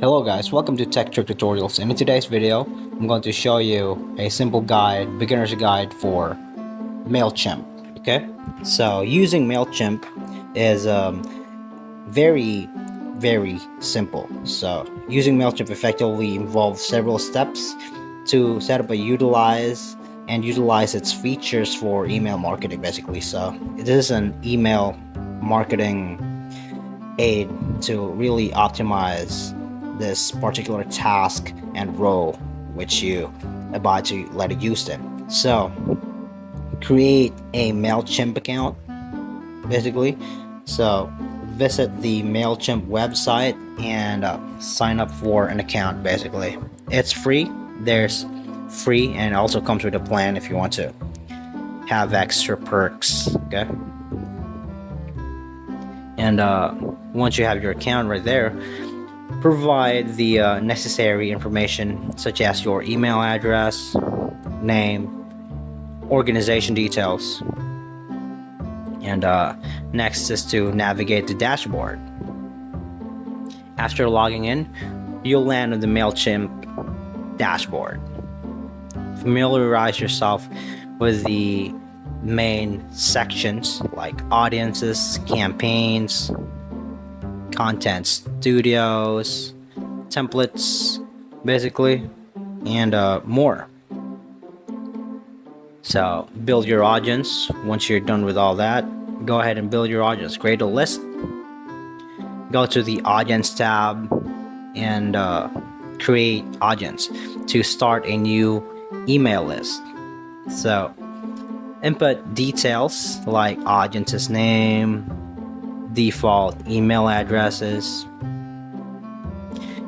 Hello guys, welcome to Tech Trick Tutorials, and in today's video I'm going to show you a simple guide, beginner's guide for Mailchimp. Okay, so using Mailchimp is very simple. So using Mailchimp effectively involves several steps to set up a utilize its features for email marketing basically. So it is an email marketing aid to really optimize this particular task and role which you about to let it use it. So create a Mailchimp account basically. So visit the Mailchimp website and sign up for an account basically. It's free. There's free and also comes with a plan if you want to have extra perks. Okay, and once you have your account right there, provide the necessary information such as your email address, name, organization details, and next is to navigate the dashboard. After logging in, you'll land on the Mailchimp dashboard. Familiarize yourself with the main sections like audiences, campaigns, content studios, templates basically, and more. So build your audience. Once you're done with all that, go ahead and build your audience. Create a list, go to the audience tab and create audience to start a new email list. So input details like audience's name, default email addresses,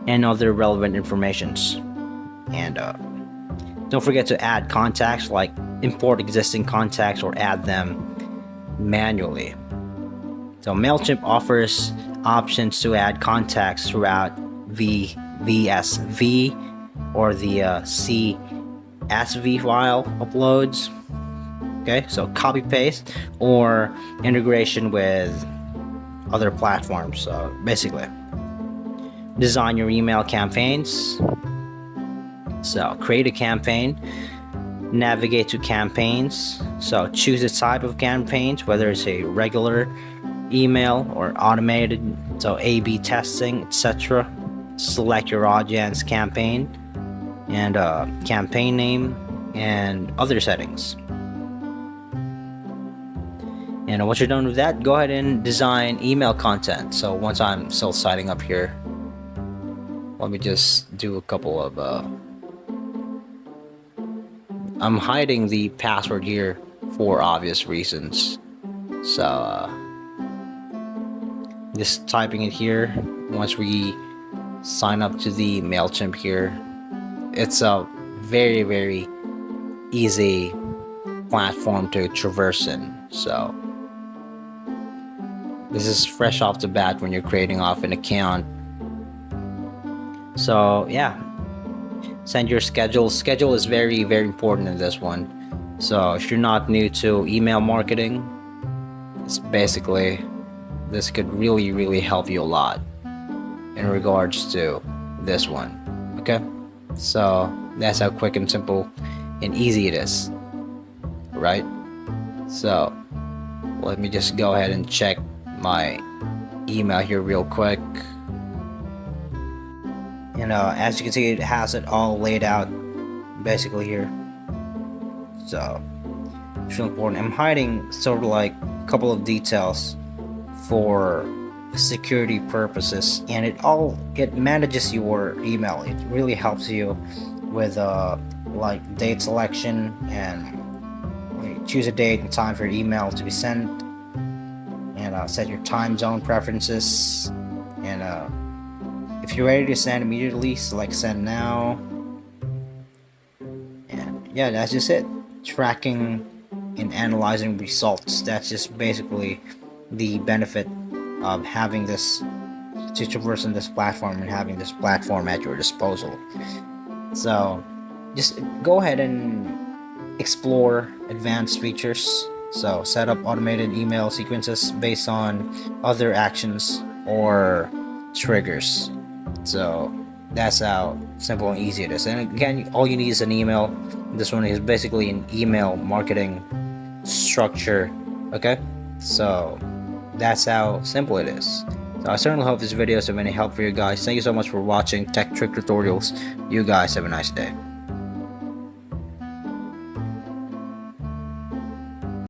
and other relevant informations. And don't forget to add contacts, like import existing contacts or add them manually. So Mailchimp offers options to add contacts throughout VSV or the CSV file uploads. Okay, so copy paste or integration with other platforms. So basically, design your email campaigns. So create a campaign, navigate to campaigns. So choose the type of campaigns, whether it's a regular email or automated, so A/B testing, etc. Select your audience campaign and campaign name and other settings. And once you're done with that, go ahead and design email content. So once I'm still signing up here, let me just do a couple of I'm hiding the password here for obvious reasons. So just typing it here. Once we sign up to the Mailchimp here, it's a very easy platform to traverse in. So this is fresh off the bat when you're creating off an account. So yeah, send your schedule. Schedule is very important in this one. So if you're not new to email marketing, it's basically, this could really help you a lot in regards to this one. Okay, so that's how quick and simple and easy it is, right? So let me just go ahead and check my email here real quick. You know, as you can see, it has it all laid out basically here. So it's really important. I'm hiding sort of like a couple of details for security purposes, and it manages your email. It really helps you with like date selection, and choose a date and time for your email to be sent, and set your time zone preferences, and if you're ready to send immediately, select send now. And yeah, that's just it. Tracking and analyzing results. That's just basically the benefit of having this, to traverse in this platform and having this platform at your disposal. So just go ahead and explore advanced features. So set up automated email sequences based on other actions or triggers. So that's how simple and easy it is. And again, all you need is an email. This one is basically an email marketing structure. Okay, so that's how simple it is. So I certainly hope this video is of any help for you guys. Thank you so much for watching Tech Trick Tutorials. You guys have a nice day.